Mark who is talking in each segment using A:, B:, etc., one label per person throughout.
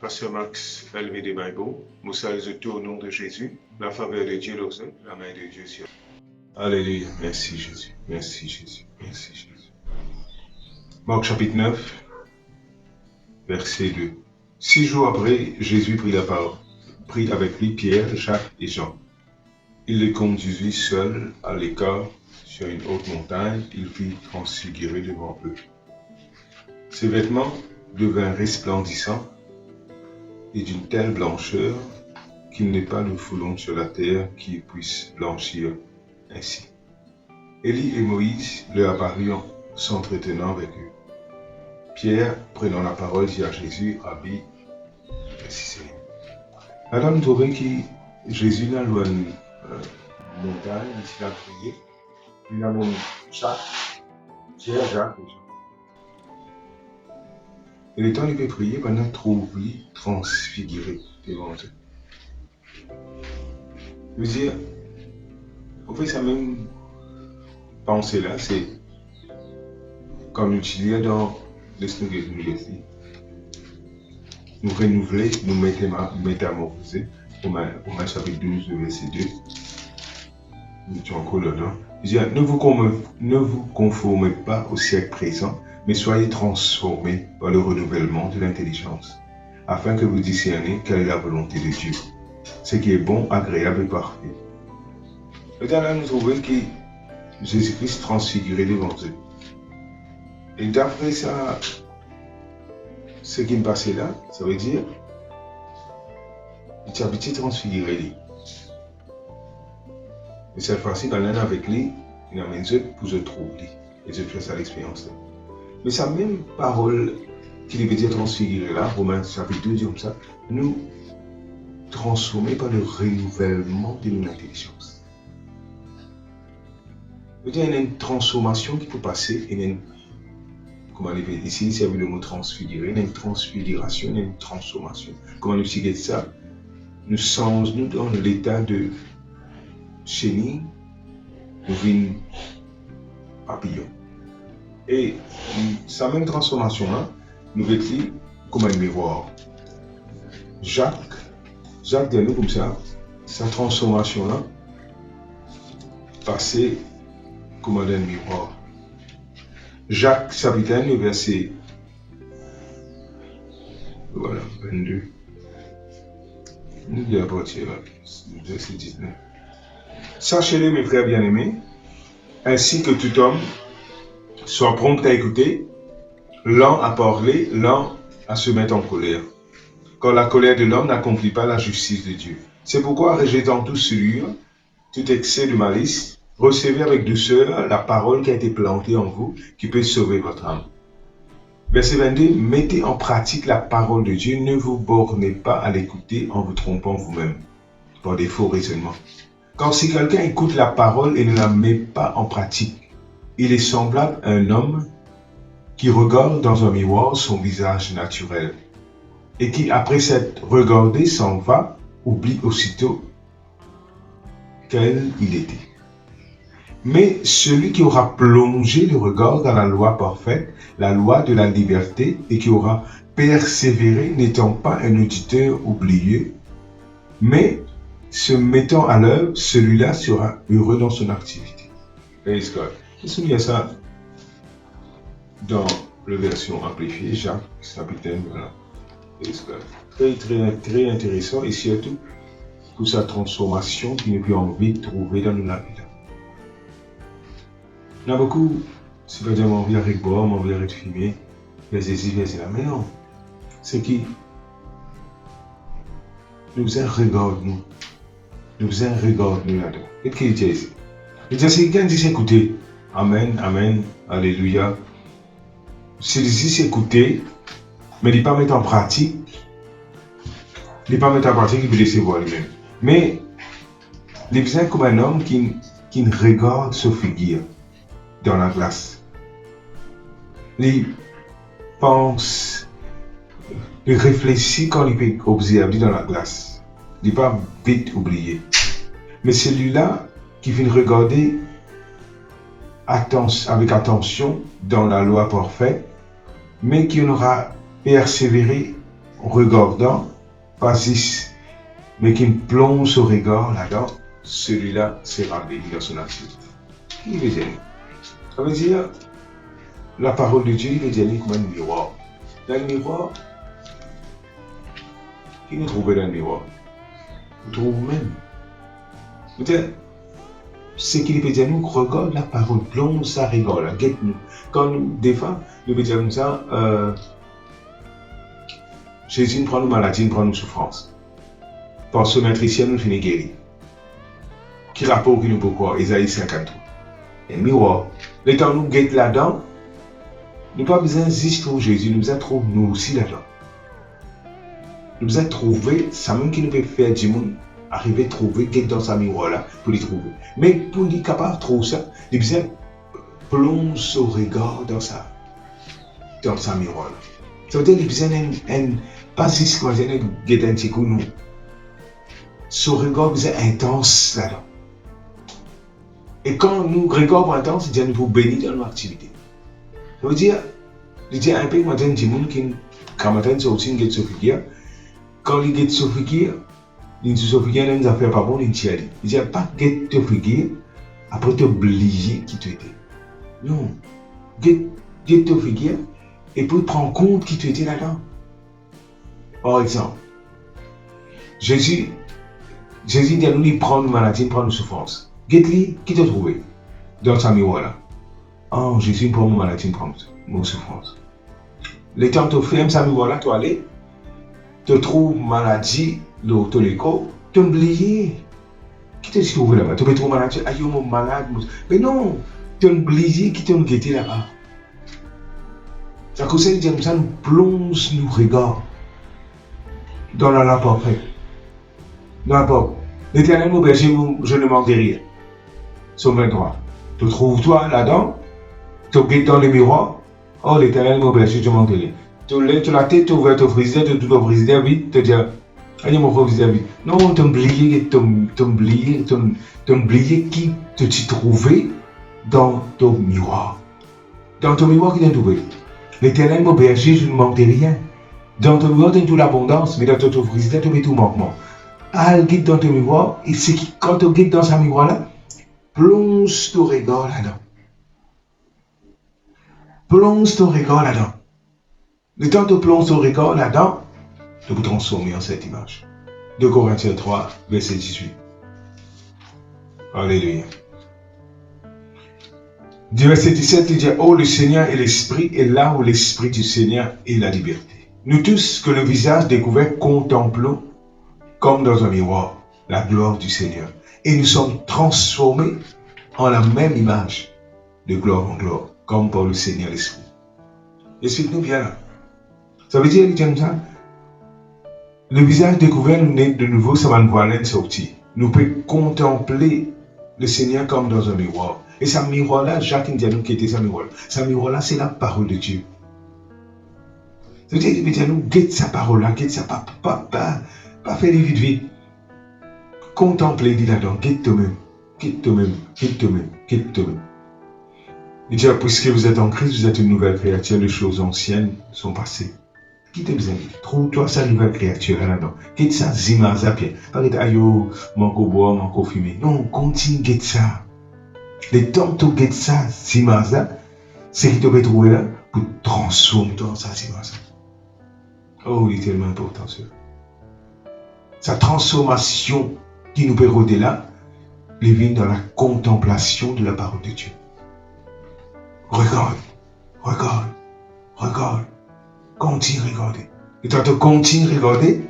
A: Pasteur Max LVD Maïbo, nous saluons tout au nom de Jésus, la faveur de Dieu l'ose, la main de Dieu sur. Alléluia, merci Jésus, merci Jésus, merci Jésus. Marc chapitre 9, verset 2. 6 jours après, Jésus prit avec lui Pierre, Jacques et Jean. Il les conduisit seuls à l'écart sur une haute montagne, il fit transfigurer devant eux. Ses vêtements devinrent resplendissants et d'une telle blancheur qu'il n'est pas de foulon sur la terre qui puisse blanchir ainsi. Élie et Moïse leur apparurent s'entretenant avec eux. Pierre, prenant la parole, dit à Jésus, Rabbi, merci Seigneur. Là, nous trouvons que Jésus n'a pas une montagne, il a prié. Il a mon Jacques, Pierre, Jacques et Jean. Et le temps il peut prier, pendant trouver transfiguré devant eux. Je veux dire, au fait, ça même pensée là, c'est comme nous disons dans l'esprit de l'Université. Nous renouveler, nous métamorphoser, Romains chapitre 12, verset 2. Nous sommes encore là-dedans. Ne vous conformez pas au siècle présent, mais soyez transformés par le renouvellement de l'intelligence, afin que vous discerniez quelle est la volonté de Dieu, ce qui est bon, agréable et parfait. Et là, nous trouvons que Jésus-Christ transfiguré devant eux. Et d'après ça, ce qui me passait là, ça veut dire, il est habitué transfiguré. Et cette fois-ci, quand on est avec lui, il amène eux pour se trouver. Et je fais ça l'expérience. Mais sa même parole qu'il veut dire transfigurer là, Romains chapitre 2 dit comme ça, nous transformer par le renouvellement de notre intelligence. Il y a une transformation qui peut passer, il y a une, comment on dit ici, c'est le mot transfigurer, il y a une transfiguration, il y a une transformation. Comment nous expliquer ça? Nous changeons dans l'état de chenille, nous venons papillon. Et sa même transformation-là, nous vécu comme un miroir. Jacques dit à nous comme ça, sa transformation-là, passée comme un miroir. Jacques, chapitre 1, verset 22. Nous disons à partir de verset 19. Sachez-le, mes frères bien-aimés, ainsi que tout homme soit prompt à écouter, lent à parler, lent à se mettre en colère. Car la colère de l'homme n'accomplit pas la justice de Dieu. C'est pourquoi, rejetant toute souillure, tout excès de malice, recevez avec douceur la parole qui a été plantée en vous, qui peut sauver votre âme. Verset 22, mettez en pratique la parole de Dieu, ne vous bornez pas à l'écouter en vous trompant vous-même, par des faux raisonnements. Car si quelqu'un écoute la parole et ne la met pas en pratique, il est semblable à un homme qui regarde dans un miroir son visage naturel et qui, après s'être regardé, s'en va, oublie aussitôt quel il était. Mais celui qui aura plongé le regard dans la loi parfaite, la loi de la liberté, et qui aura persévéré, n'étant pas un auditeur oublieux, mais se mettant à l'œuvre, celui-là sera heureux dans son activité. Praise God. Je souviens ça dans la version amplifiée, Jacques, chapitre 1, voilà. Praise God. Très, très, très intéressant et surtout pour sa transformation qui nous peut envie de trouver dans la vie. Il y a beaucoup, c'est pas dire m'envie avec boire, m'envie avec fumer, les ici, les là, mais non. C'est qui nous regarde nous. Nous regarde nous là-dedans. Qu'est-ce qu'il dit ici? Il dit, c'est quelqu'un dit écoutez. Amen, amen, alléluia. C'est dit écouter, mais il ne pas mettre en pratique. Il ne pas mettre en pratique, il veut laisser voir lui-même. Mais, il est comme un homme qui regarde sa figure dans la glace. Il pense, il réfléchit quand il peut observer dans la glace. Il n'est pas vite oublié. Mais celui-là qui vient regarder avec attention dans la loi parfaite, mais qui aura persévéré regardant, pas 6, mais qui plonge son regard là-dedans, celui-là sera béni dans son action. Qui veut dire? Ça veut dire, la parole de Dieu, il veut dire comme un miroir. Dans le miroir, qui nous trouve dans le miroir? Vous trouvez même. Peut-être, ce qu'il veut dire, nous regarde la parole, plonge ça, regarde, là, guette-nous. Quand nous, des fois, nous veut dire comme ça, Jésus nous prend nos maladies, nous prend nos souffrances. Parce que notre ici, nous finit guéri. Qui rapport qui nous peut croire, Isaïe 53. Et miroir. Le temps nous guette là-dedans, nous pas besoin juste trouver Jésus, nous besoin trouver nous aussi là-dedans. Nous besoin trouver, ça même qui nous peut faire du monde, arriver à trouver, guette dans sa miroir là, pour les trouver. Mais pour être capable de trouver ça, nous besoin plonger son regard dans sa miroir là. Ça veut dire qu'il besoin pas juste quand il guette un petit coup, non. Son regard besoin intense là-dedans. Et quand nous regardons intense, c'est-à-dire nous pouvons bénir dans nos activités. Ça veut dire un peu comme un petit monde qui, quand matin, sortit une guette sur figure, quand il guette sur figure, il dit sur figure, il n'a fait pas bon, il dit, il dit pas guette sur figure, après te oublier qui tu étais. Non, guette sur figure, et puis prendre compte qui tu étais là-dedans. Par exemple, Jésus dit à nous, il prend une maladie, il prend une souffrance. Guette-lui, qui t'a trouvé dans sa miroir là? Oh, Jésus, il prend une maladie, il prend une souffrance. Le temps que tu fermes sa miroir là, tu allais, tu trouves maladie, tu l'écho, tu oublies. Qui t'a trouvé là-bas? Tu peux trouver maladie, aïe, mon malade. Mais non, tu oublies qui t'a guetté là-bas. Ça conseille de dire comme ça, nous plonge nous regards dans la lampe après. Dans la porte. L'Éternel mon berger, je ne manque de rien. Somme 23. Tu trouves toi là-dedans, tu guettes dans le miroir. Oh, l'Éternel mon berger, je ne manque de rien. Tu lèves la tête, tu ouvres ton frigidaire, tu ouvres ton frigidaire vite, tu te dis, allez mon frigidaire vite. Non, tu oublies qui te trouvais dans ton miroir. Dans ton miroir qui t'a trouvé. L'Éternel mon berger, je ne manque de rien. Dans ton miroir, tu as toute l'abondance, mais dans ton frigidaire, tu mets tout manquement. Elle guide dans ton miroir, et c'est quand tu guides dans sa miroir là, plonge ton regard là-dedans. Plonge ton regard là-dedans. Le temps que tu plonges ton regard là-dedans, tu peux transformer en cette image. 2 Corinthiens 3, verset 18. Alléluia. Du verset 17, il dit, oh, le Seigneur est l'Esprit, et là où l'Esprit du Seigneur est la liberté. Nous tous, que le visage découvert, contemplons comme dans un miroir, la gloire du Seigneur. Et nous sommes transformés en la même image, de gloire en gloire, comme par le Seigneur l'Esprit. Explique-nous bien là. Ça veut dire, comme ça, le visage découvert nous est de nouveau, ça va nous voir l'aide sortie. Nous pouvons contempler le Seigneur comme dans un miroir. Et ce miroir-là, Jacques nous qui était ce miroir-là. Ce miroir-là, c'est la parole de Dieu. Ça veut dire, il veut nous guette sa parole-là, guette sa pas faire des vite. Contempler, dit là-dedans, quitte toi-même, quitte toi-même, quitte toi-même, quitte toi-même. Il dit, puisque vous êtes en Christ, vous êtes une nouvelle créature, les choses anciennes sont passées. Quitte besoin, trouve-toi sa nouvelle créature là-dedans. Quitte ça, zima, zapien. Pas que ayo, manco bois, manco fumer. Non, continue, quitte ça. Le temps que tu quittes ça, zima, c'est qui te peut trouver là pour transformer toi en ça, zima, ça. Oh, il est tellement important, ça. Sa transformation qui nous peut rôder là, il vient dans la contemplation de la parole de Dieu. Regarde, regarde, regarde, continue à regarder. Et quand tu continues à regarder,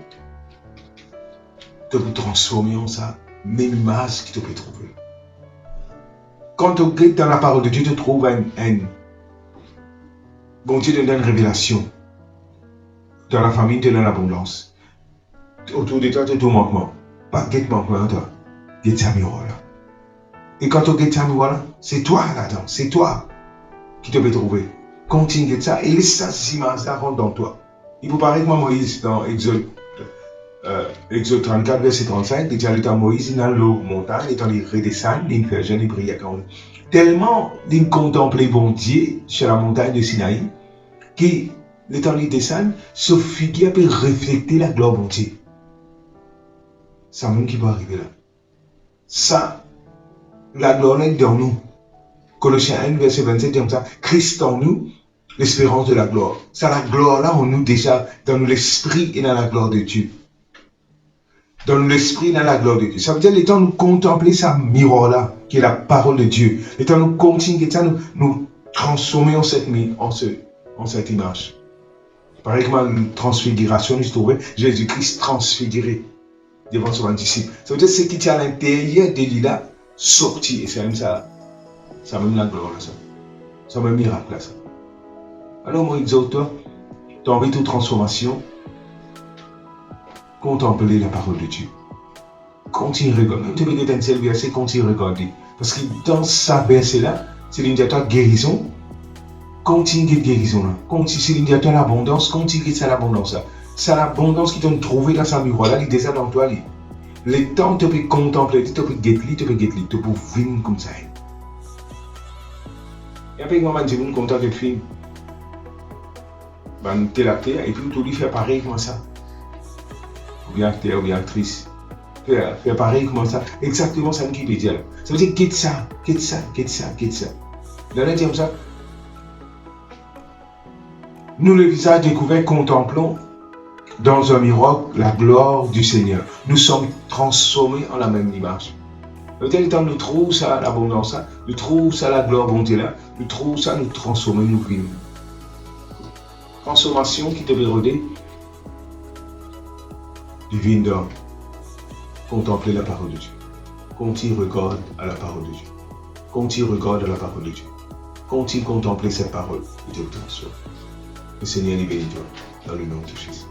A: tu peux transformer en ça, même image qui te peut trouver. Quand tu regardes dans la parole de Dieu, tu trouves bon Dieu te donne une révélation. Dans la famille, tu donne l'abondance. Autour de toi, tu as tout manquement. Pas guette manquement, toi. Guette sa miroir là. Et quand tu guettes sa miroir là, c'est toi là-dedans, c'est toi qui te peut trouver. Continue guette ça et laisse ça ça rentre dans toi. Il vous paraît que Moïse, dans Exode 34, verset 35, il dit à l'état Moïse, il est dans l'eau montagne, il est dans les redescendre, il fait jeune, il brille. Tellement il contemplait bon Dieu sur la montagne de Sinaï, qu'il l'étant les dessins, ce figure peut refléter la gloire de Dieu. C'est même qui va arriver là. Ça, la gloire est dans nous. Colossiens 1, verset 27, dit comme ça, Christ en nous, l'espérance de la gloire. Ça, la gloire là, en nous déjà, dans l'esprit et dans la gloire de Dieu. Dans l'esprit et dans la gloire de Dieu. Ça veut dire, le temps nous contempler sa miroir là, qui est la parole de Dieu. Le temps nous continuer, le temps nous transformer en cette image. Pareil comme une transfiguration, je trouvais Jésus-Christ transfiguré devant son disciple. Ça veut dire, ce qui est à l'intérieur de lui là, sorti, et c'est même ça. C'est même la gloire là, ça. C'est même miracle là, ça. Alors moi, exhorte toi, tu as envie de transformation, contempler la parole de Dieu. Continue à regarder. Tu peux dire un seul verset, continue à regarder. Parce que dans sa verset là, c'est l'indicateur guérison. Continue de guérison là. Continue, c'est l'indicateur l'abondance, continue de l'abondance là. C'est l'abondance qui t'a trouvé dans sa miroir là, il est déjà dans toi. Le temps tu peux contempler, tu peux guetter, tu peux vivre comme ça. Et après, moi, je suis content de film. Tu es l'acteur et puis tu lui fais pareil comme ça. Ou bien acteur, ou bien actrice. Fais pareil comme ça. Exactement ça qui veut dire là. Ça veut dire quitte ça. Dans le comme ça. Nous, le visage découvert, contemplons dans un miroir la gloire du Seigneur. Nous sommes transformés en la même image. Peut-être que nous trouvons ça, l'abondance, nous trouvons ça, la gloire, bonté là, nous trouvons ça, nous transformer, nous vivre. Transformation qui te veut redire, divine d'homme, contempler la parole de Dieu. Continue regarde à la parole de Dieu. Continue regarde à la parole de Dieu. Continue contempler cette parole et te transforme. Le Seigneur libère toi dans le nom de Jésus.